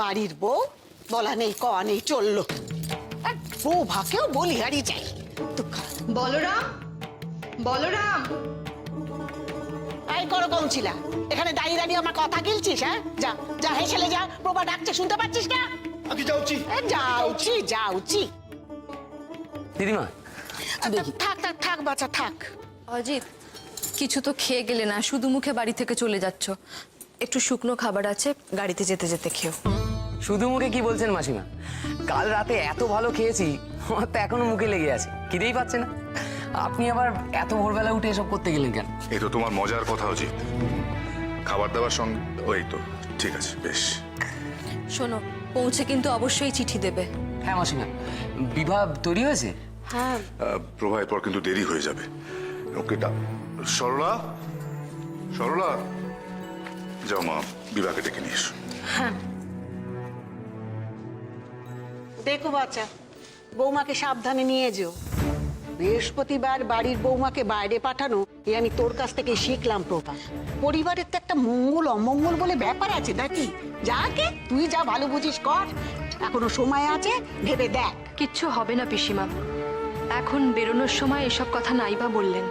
বাড়ির বউ বলা নেই কওয়া নেই চললো, আর বউ ভাকেও বলিহারি চাই। বলরাম, বলরাম, এই করো কমছিলা, এখানে দাঁড়িয়ে দাঁড়িয়ে আমার কথা গিলছিস? হ্যাঁ, যা যা হেসেলে যা, প্রভা ডাকছে শুনতে পাচ্ছিস না? আমি যাচ্ছি। যাওছি। দিদিমা থাক থাক থাক বাচ্চা থাক। অজিত, কিছু তো খেয়ে গেলে না, শুধু মুখে বাড়ি থেকে চলে যাচ্ছ। একটু শুকনো খাবার আছে, গাড়িতে যেতে যেতে খেও। শুধু মুখে কি বলছেন মাসিমা? কাল রাতে এত ভালো খেয়েছি, আমার তো এখনো মুখে লেগে আছে, খিদেই পাচ্ছে না। আপনি আবার এত ভোরবেলা উঠে এসব করতে গেলেন কেন? এই তো তোমার মজার কথা উচিত, খাবার দাবার সঙ্গে। ওই তো ঠিক আছে, বেশ। শোনো, পৌঁছে কিন্তু অবশ্যই চিঠি দেবে। হ্যাঁ মাসিমা, বিবাহ তৈরি হয়েছে? হ্যাঁ। প্রভায়ের পর কিন্তু দেরি হয়ে যাবে। ওকে সরলা, সরলা, যাও মা, বিবাহকে ডেকে নিয়ে এসো। হ্যাঁ। দেখো বাচ্চা, বৌমাকে সাবধানে নিয়ে যেও। বৃহস্পতিবার বাড়ির বৌমাকে বাইরে পাঠানো এ আমি তোর কাছ থেকে শিখলাম প্রভা। পরিবারের তো একটা মঙ্গল অমঙ্গল বলে ব্যাপার আছে নাকি? যাকে তুই যা ভালো বুঝিস কর, এখনো সময় আছে, ভেবে দেখ। কিচ্ছু হবে না পিসিমা, এখন বেরোনোর সময় এসব কথা নাই বা বললেন।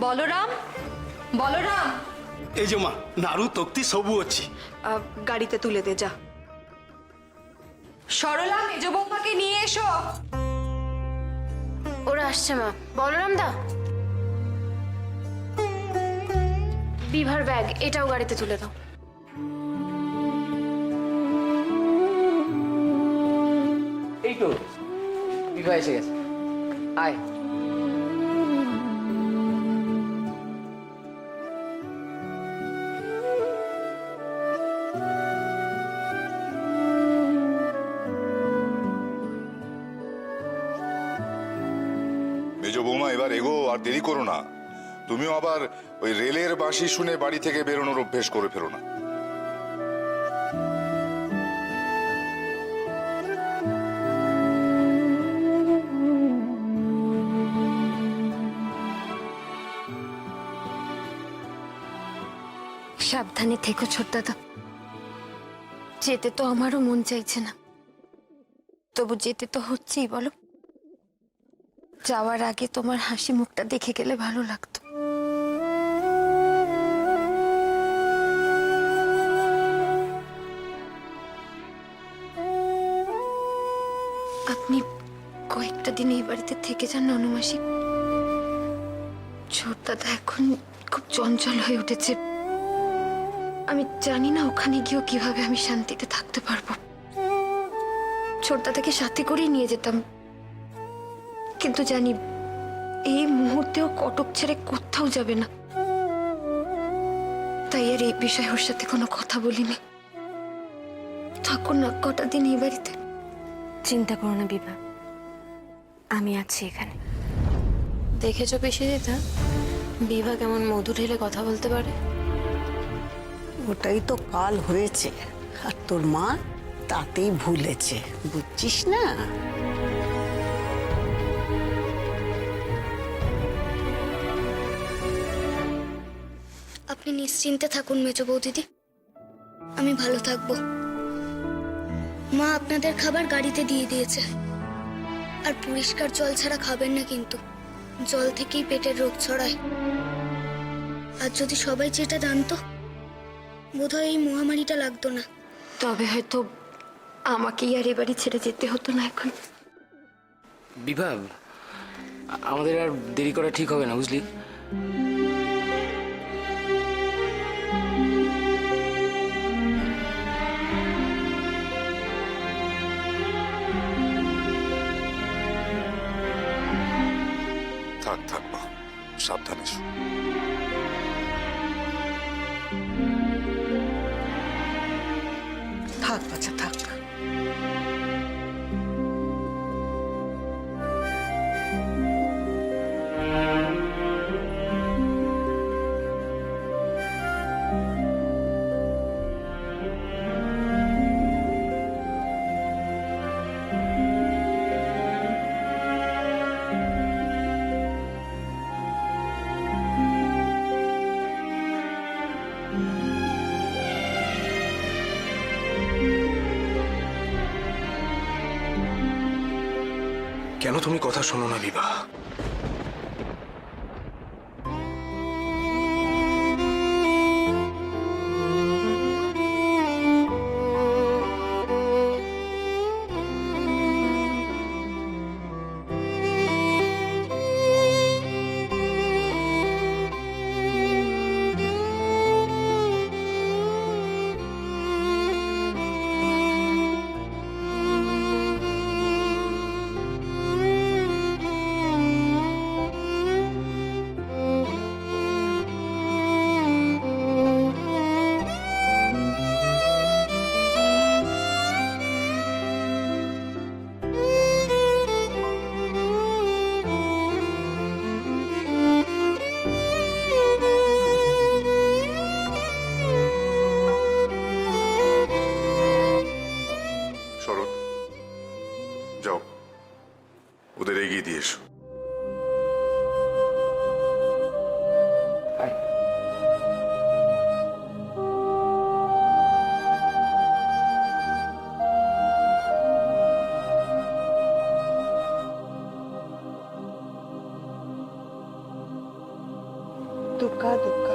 বলরাম, বলরাম, এই যে মা, নাড়ু তক্তি সবু অছি। গাড়িতে তুলে দে যা। সরলা, মেজ বৌমাকে নিয়ে এসো। ওরা আসছে মা। বলরাম দা, বিভার ব্যাগ এটাও গাড়িতে তুলে দাও। এই তো বিবাহ এসে গেছে, আয়। মেজো বৌমা, এবার এগো, আর দেরি করো না। তুমিও আবার ওই রেলের বাঁশি শুনে বাড়ি থেকে বেরোনোর অভ্যেস করে ফেরো না। সাবধানে থেকো ছোট দাদা। যেতে তো আমারও মন চাইছে না, তবু যেতে তো হচ্ছেই। বলো, যাওয়ার আগে তোমার হাসি মুখটা দেখে গেলে ভালো লাগতো। আপনি কয়েকটা দিন এই বাড়িতে থেকে যান না অনুমাসী। ছোট দাদা এখন খুব চঞ্চল হয়ে উঠেছে। আমি জানি না ওখানে গিয়েও কিভাবে আমি শান্তিতে থাকতে পারবো। ছোট দাদাকে সাথে করেই নিয়ে যেতাম, কিন্তু জানি এই মুহূর্তেও কটক ছেড়ে কোথাও যাবে না। তাই আর এই বিষয়ে ওর সাথে কোনো কথা বলিনি। থাকুন না কটা দিন এই বাড়িতে। চিন্তা করো না বিভা, আমি আছি এখানে। দেখেছো পিসি দিদা, বিভা কেমন মধু ঢেলে কথা বলতে পারে। ওটাই তো কাল হয়েছে, আর তোর মা তাতেই ভুলেছে, বুঝছিস না? আপনি নিশ্চিন্তে থাকুন মেজো বৌদিদি, আমি ভালো থাকবো। মা আপনাদের খাবার গাড়িতে দিয়ে দিয়েছে। আর পরিষ্কার জল ছাড়া খাবেন না, কিন্তু জল থেকেই পেটের রোগ ছড়ায়। আর যদি সবাই যেটা জানতো, বোধহয় এই মহামারীটা লাগতো না। তবে হয়তো আমাকেই আর এ বাড়ি ছেড়ে যেতে হতো না এখন। বিভা, আমাদের আর দেরি করা ঠিক হবে না, বুঝলি? থাক থাক মা, সাবধানে এসো। থাক বাচ্চা থাক। কেন তুমি কথা শোনো না বিভা? শরৎ, যাও ওদের এগিয়ে দিয়ে এসো। দুর্গা দুর্গা।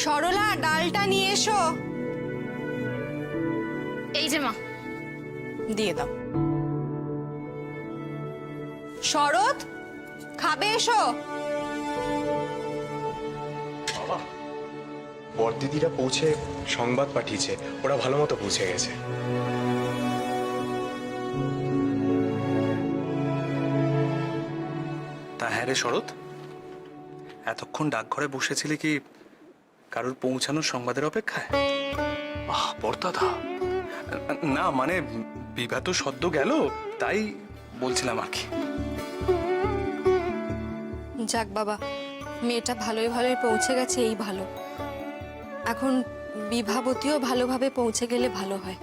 সরলা, ডালটা নিয়ে এসো। এই যে মা। দিয়ে দাও। শরৎ, খাবে এসো। বড়দিদিরা পৌঁছে সংবাদ পাঠিয়েছে, ওরা ভালো মতো পৌঁছে গেছে। তা হ্যাঁ রে শরৎ, এতক্ষণ ডাকঘরে বসেছিলি কি কারোর পৌঁছানোর সংবাদের অপেক্ষায়? বড়দাদা, না মানে বিভা তো সদ্য গেল, তাই বলছিলাম আর কি। যাক বাবা, মেয়েটা ভালোই ভালোই পৌঁছে গেছে, এই ভালো। এখন বিভাবতীও ভালোভাবে পৌঁছে গেলে ভালো হয়।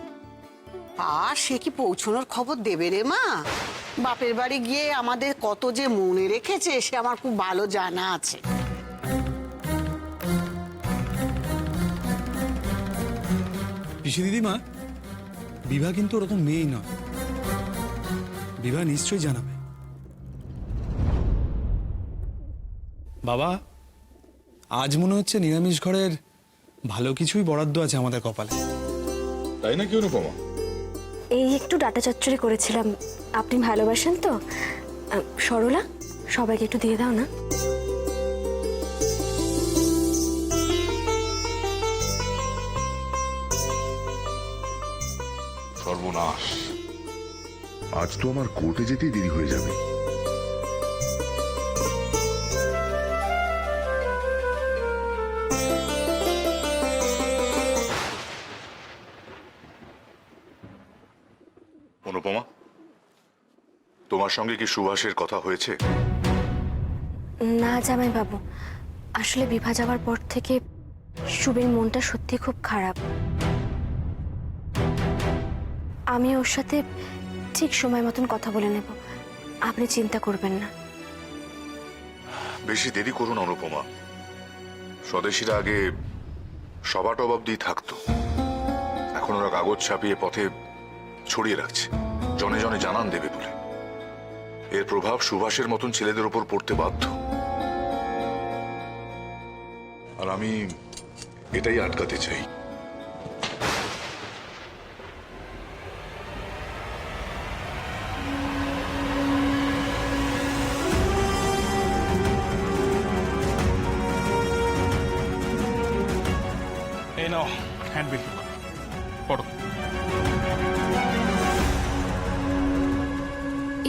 আর সে কি পৌঁছানোর খবর দেবে রে মা? বাপের বাড়ি গিয়ে আমাদের কত যে মনে রেখেছে সে আমার খুব ভালো জানা আছে। পিসি দিদিমা, বিভা কিন্তু ওরকম মেয়েই নয়। বিভা নিশ্চয়ই জানাবে। বাবা, আজ মনে হচ্ছে নিরামিষ ঘরের ভালো কিছুই বরাদ্দ আছে আমাদের কপালে। তাই নাকি অনুপমা? এই একটু ডাটা চচ্চড়ি করেছিলাম, আপনি ভালোবাসেন তো। সরলা, সবাইকে একটু দিয়ে দাও না। সর্বনাশ, আজ তো আমার কোর্টে যেতেই দেরি হয়ে যাবে। অনুপমা, তোমার সঙ্গে কি সুভাষের কথা হয়েছে? না জামাই বাবু, আসলে বিভা যাওয়ার পর থেকে শুভের মনটা সত্যি খুব খারাপ। আমি ওর সাথে ঠিক সময় মতন কথা বলে নেব, আপনি চিন্তা করবেন না। বেশি দেরি করুন অনুপমা। স্বদেশীরা আগে সভা টবাব দিয়ে থাকতো, এখন ওরা কাগজ ছাপিয়ে পথে ছড়িয়ে রাখছে, জনে জনে জানান দেবে বলে। এর প্রভাব সুভাষের মতন ছেলেদের উপর পড়তে বাধ্য, আর আমি এটাই আটকাতে চাই। এই নাও হ্যান্ডবিল, পড়ো।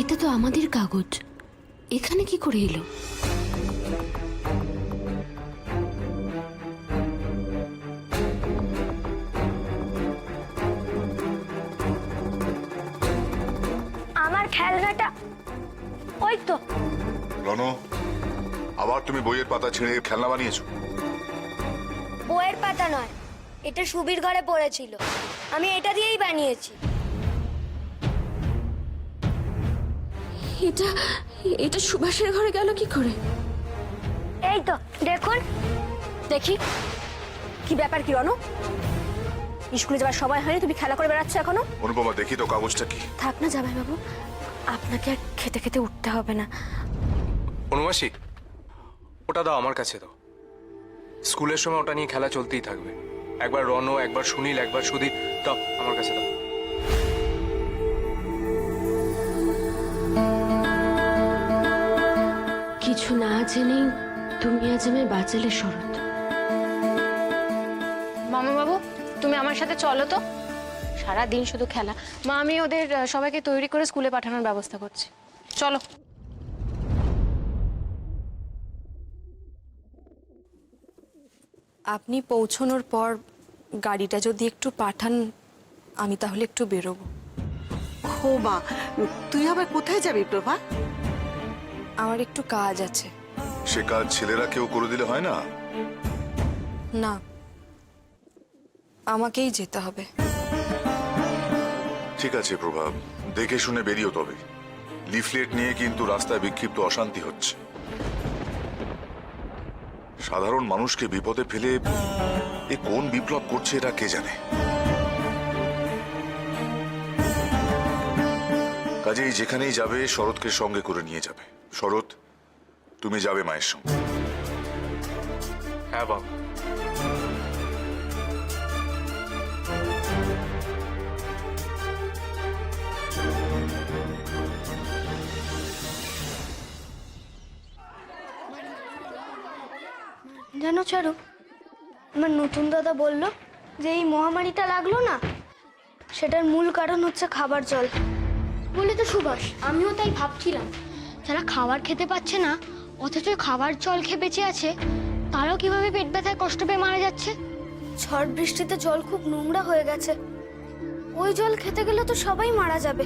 এটা তো আমাদের কাগজ, এখানে কি করে এলো? আমার খেলনাটা ওই তো। রনো, আবার তুমি বইয়ের পাতা ছিঁড়ে খেলনা বানিয়েছো? বইয়ের পাতা নয়, এটা সুবীর ঘরে পড়েছিল, আমি এটা দিয়েই বানিয়েছি। এটা এটা সুভাষের ঘরে গেল কি করে? এই তো দেখুন, দেখি কি ব্যাপার কি রনো? স্কুলে যাওয়ার সময় হয়নি, তুমি খেলা করে বেড়াচ্ছ এখনো? অনুপমা, দেখি তো কাগজটা কি। থাক না জামাইবাবু, আপনাকে আর খেতে খেতে উঠতে হবে না। অনুমাসি, ওটা দাও আমার কাছে দাও। স্কুলের সময় ওটা নিয়ে খেলা চলতেই থাকবে। একবার রনো, একবার সুনীল, একবার সুধীর। দাও আমার কাছে দাও। কিছু না জেনেই তুমি আজ আমায় বাঁচালে শরৎ। মামা বাবু, তুমি আমার সাথে চলো তো। সারা দিন শুধু খেলা। মা, আমি ওদের সবাইকে তৈরি করে স্কুলে পাঠানোর ব্যবস্থা করছি। চলো। আপনি পৌঁছানোর পর গাড়িটা যদি একটু পাঠান, আমি তাহলে একটু বেরোবো। ও মা, তুই আবার কোথায় যাবি প্রভা? আমার একটু কাজ আছে। সে কাজ ছেলেরা কেউ করে দিলে হয় না। না, আমাকেই যেতে হবে। ঠিক আছে প্রভাব, দেখে শুনে বেরিও তবে। লিফলেট নিয়ে কিন্তু রাস্তায় বিক্ষিপ্ত অশান্তি হচ্ছে। সাধারণ মানুষকে বিপদে ফেলে এ কোন বিপ্লব করছে এটা কে জানে। কাজেই যেখানেই যাবে শরৎকে সঙ্গে করে নিয়ে যাবে। শরৎ, তুমি যাবে মায়ের সঙ্গে। হ্যাঁ বাবা। জানো চারু, আমার নতুন দাদা বলল যে এই মহামারীটা লাগলো না, সেটার মূল কারণ হচ্ছে খাবার জল। বলে তো সুভাষ, আমিও তাই ভাবছিলাম, যারা খাবার খেতে পাচ্ছে না অথচ খাবার জল খেয়ে বেঁচে আছে, তারাও কিভাবে পেট ব্যথায় কষ্ট পেয়ে মারা যাচ্ছে। ঝড় বৃষ্টিতে জল খুব নোংরা হয়ে গেছে, ওই জল খেতে গেলে তো সবাই মারা যাবে।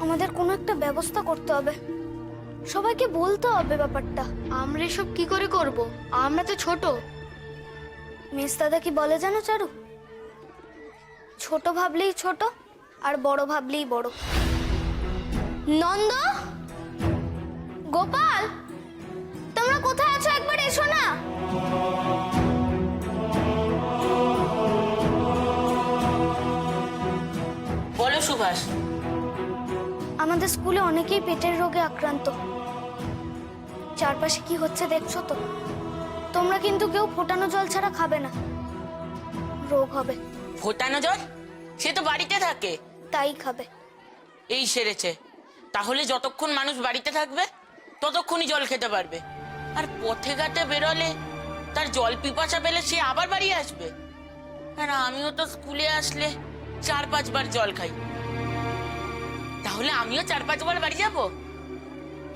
আমাদের কোনো একটা ব্যবস্থা করতে হবে, সবাইকে বলতে হবে ব্যাপারটা। আমরা এসব কি করে করব? আমরা তো ছোট। মেস দাদা কি বলে জানো চারু? ছোট ভাবলেই ছোট, আর বড় ভাবলেই বড়। নন্দ, গোপাল, তোমরা কোথায় আছো? একবার এসো না। বলো সুভাষ। আমাদের স্কুলে অনেকেই পেটের রোগে আক্রান্ত। চারপাশে কি হচ্ছে দেখছো তো? তোমরা কিন্তু কেউ ফোটানো জল ছাড়া খাবে না, রোগ হবে। ফোটানো জল? সে তো বাড়িতে থাকে। তাই খাবে। এই সেরেছে। তাহলে যতক্ষণ মানুষ বাড়িতে থাকবে ততক্ষণই জল খেতে পারবে। আর পথে ঘাটে বেরোলে তার জল পিপাসা পেলে সে আবার বাড়ি আসবে। আর আমিও তো স্কুলে আসলে 4-5 বার জল খাই। তাহলে আমিও 4-5 বার বাড়ি যাব?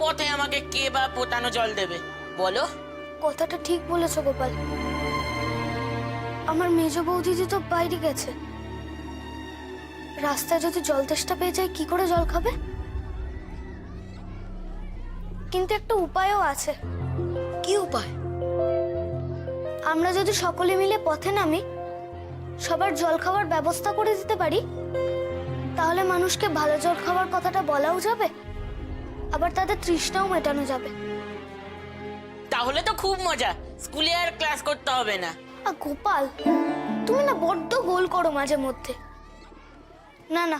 পথে আমাকে কে বা ফোটানো জল দেবে বলো? কথাটা ঠিক বলেছো গোপাল। আমার মেজ বৌদিদি তো বাইরে গেছে, রাস্তায় যদি জল তেষ্টা পেয়ে যায় কি করে জল খাবে? কিন্তু একটা উপায়ও আছে। কি উপায়? আমরা যদি সকলে মিলে পথে নামি, সবার জল খাওয়ার ব্যবস্থা করে দিতে পারি, তাহলে মানুষকে ভালো জল খাওয়ার কথাটা বলাও যাবে, আবার তাদের তৃষ্ণাও মেটানো যাবে। তাহলে তো খুব মজা, স্কুলে আর ক্লাস করতে হবে না। গোপাল, তুমি না বড্ড গোল করো মাঝে মধ্যে। না না,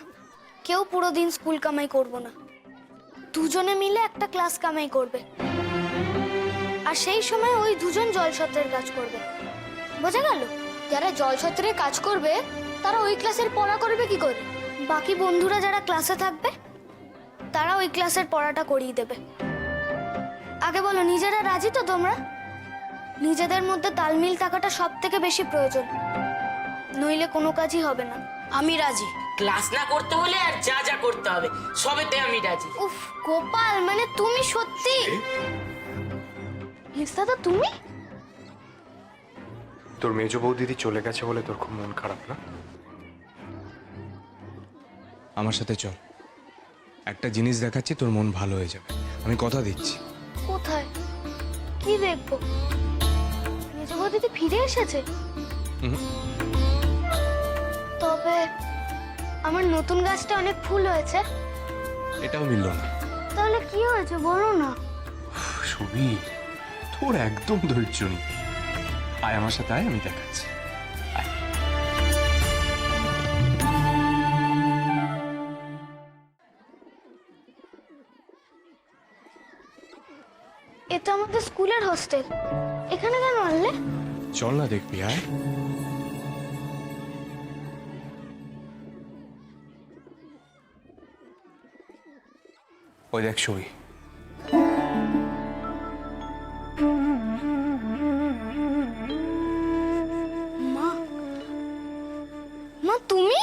কেউ পুরো দিন স্কুল কামাই করব না, দুজনে মিলে একটা ক্লাস কামাই করবে। আর সেই সময় ওই দুজন জলছত্রের কাজ করবে, বোঝা গেল? যারা জলছত্রের কাজ করবে তারা ওই ক্লাসের পড়া করবে কি করে? বাকি বন্ধুরা যারা ক্লাসে থাকবে তারা ওই ক্লাসের পড়াটা করিয়ে দেবে। আগে বলো, নিজেরা রাজি তো তোমরা? নিজেদের মধ্যে তালমিল থাকাটা সব থেকে বেশি প্রয়োজন, নইলে কোনো কাজই হবে না। আমি রাজি। ক্লাস না করতে হলে আর যা যা করতে হবে সবেতে আমি রাজি। উফ গোপাল, মানে তুমি সত্যি? দাদা তুমি? তোর মেজ বৌদিদি চলে গেছে বলে তোর খুব মন খারাপ না? আমার সাথে চল, একটা জিনিস দেখাচ্ছি, তোর মন ভালো হয়ে যাবে, আমি কথা দিচ্ছি। কোথায়? কি দেখবো? মেজ বৌদিদি ফিরে এসেছে? তবে আমার নতুন গাছটা অনেক ফুল হয়েছে। এটাও মিলল না। তাহলে কি হয়েছে বলো না। সুবীর, তোর একদম ধৈর্য নেই। আয় আমার সাথে, আয়, আমি দেখাচ্ছি। এ তো আমাদের স্কুলের হোস্টেল, এখানে কেন আনলে? চল না, দেখবি, আয়। ওই দেখ ছবি। মা তুমি?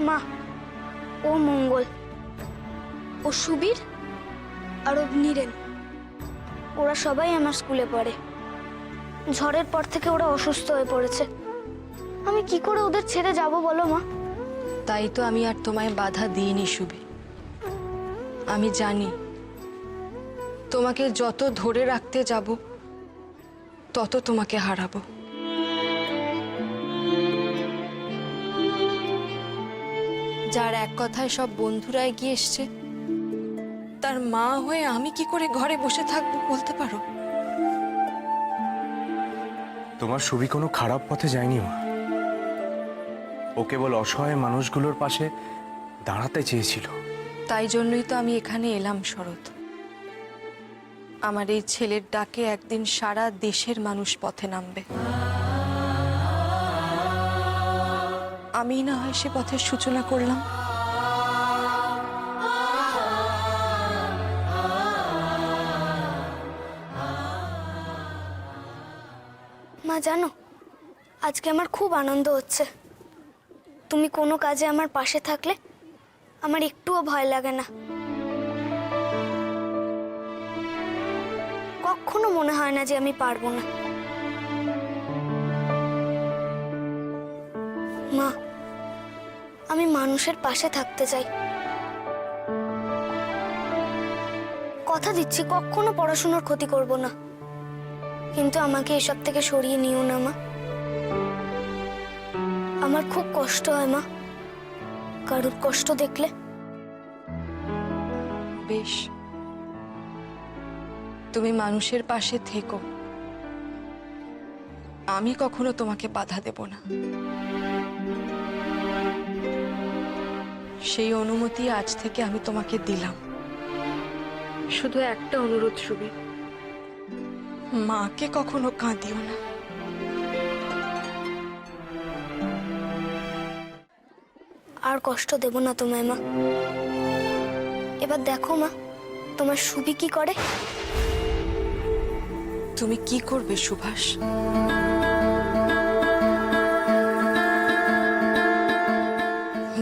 মা, ও মঙ্গল, ও সুবীর আর ও নীরেন, ওরা সবাই আমার স্কুলে পড়ে। ঝড়ের পর থেকে ওরা অসুস্থ হয়ে পড়েছে। আমি কি করে ওদের ছেড়ে যাব বলো মা? তাই তো আমি আর তোমায় বাধা দিইনি সুবি। আমি জানি তোমাকে যত ধরে রাখতে যাব তত তোমাকে হারাবো। যার এক কথায় সব বন্ধুরা এগিয়ে এসছে, তার মা হয়ে আমি কি করে ঘরে বসে থাকবো বলতে পারো? তোমার সুবি কোনো খারাপ পথে যায়নি মা। ও কেবল অসহায় মানুষগুলোর পাশে দাঁড়াতে চেয়েছিল। তাই জন্যই তো আমি এখানে এলাম শরৎ। আমার এই ছেলের ডাকে একদিন সারা দেশের মানুষ পথে নামবে। আমি না হয় সে পথের সূচনা করলাম। মা জানো, আজকে আমার খুব আনন্দ হচ্ছে। তুমি কোনো কাজে আমার পাশে থাকলে আমার একটুও ভয় লাগে না। কখনো মনে হয় না যে আমি পারবো না। মা, আমি মানুষের পাশে থাকতে চাই। কথা দিচ্ছি কখনো পড়াশোনার ক্ষতি করব না, কিন্তু আমাকে এসব থেকে সরিয়ে নিও না মা। আমার খুব কষ্ট হয় মা, কারুর কষ্ট দেখলে। বেশ, তুমি মানুষের পাশে থেকো, আমি কখনো তোমাকে বাধা দেব না। সেই অনুমতি আজ থেকে আমি তোমাকে দিলাম। শুধু একটা অনুরোধ সুবি, মাকে কখনো কাঁদিও না। আর কষ্ট দেব না তোমায় মা। এবার দেখো মা, তোমার সুবি কি করে। তুমি কি করবে সুভাষ?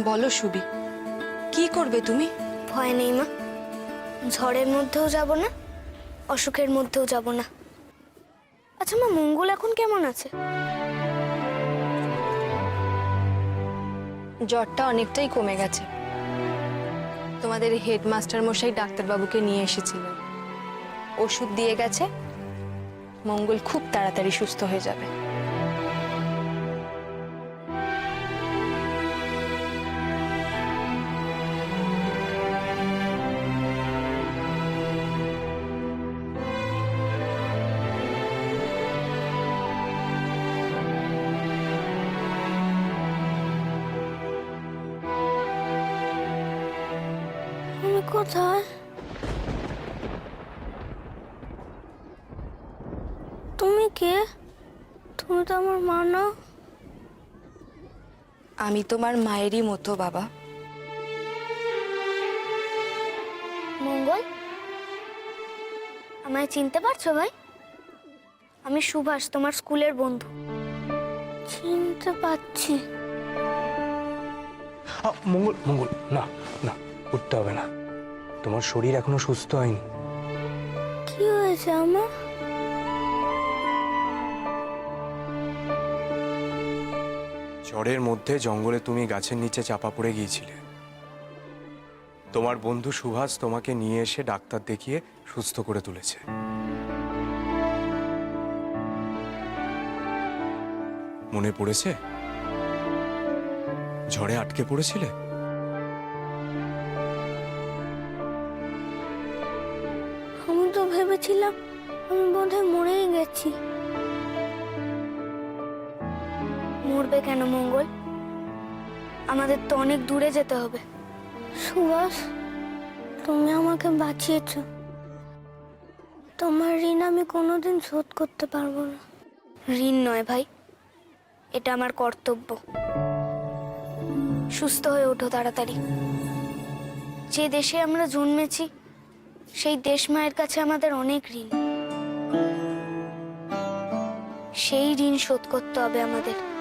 বলো সুবি, কি করবে তুমি? ভয় নেই মা, ঝড়ের মধ্যেও যাব না, অসুখের মধ্যেও যাব না। আচ্ছা মা, মঙ্গল এখন কেমন আছে? জ্বরটা অনেকটাই কমে গেছে। তোমাদের হেডমাস্টার মশাই ডাক্তারবাবুকে নিয়ে এসেছিলেন, ওষুধ দিয়ে গেছে। মঙ্গল খুব তাড়াতাড়ি সুস্থ হয়ে যাবে। তুমি কোথায়? তুমি কে? তুমি তো আমার মা না। আমি তোমার মায়েরই মতো বাবা। মঙ্গল, আমায় চিনতে পারছো ভাই? আমি সুভাষ, তোমার স্কুলের বন্ধু। চিনতে পারছি। মঙ্গল, মঙ্গল, না না, উঠতে হবে না। তোমার শরীর এখনো সুস্থ হয়নি। কি হয়েছে আমার? ঝড়ের মধ্যে জঙ্গলে তুমি গাছের নিচে চাপা পড়ে গিয়েছিলে। তোমার বন্ধু সুভাষ তোমাকে নিয়ে এসে ডাক্তার দেখিয়ে সুস্থ করে তুলেছে। মনে পড়েছে ঝড়ে আটকে পড়েছিলে? আমি তো ভেবেছিলাম আমি বোধহয় মরেই গেছি। মরবে কেন মঙ্গল? আমাদের তো অনেক দূরে যেতে হবে। সুভাষ, তুমি আমাকে বাঁচিয়েছো। তোমার ঋণ আমি কোনোদিন শোধ করতে পারবো না। ঋণ নয় ভাই, এটা আমার কর্তব্য। সুস্থ হয়ে ওঠো তাড়াতাড়ি। যে দেশে আমরা জন্মেছি সেই দেশ মায়ের কাছে আমাদের অনেক ঋণ। সেই ঋণ শোধ করতে হবে আমাদের।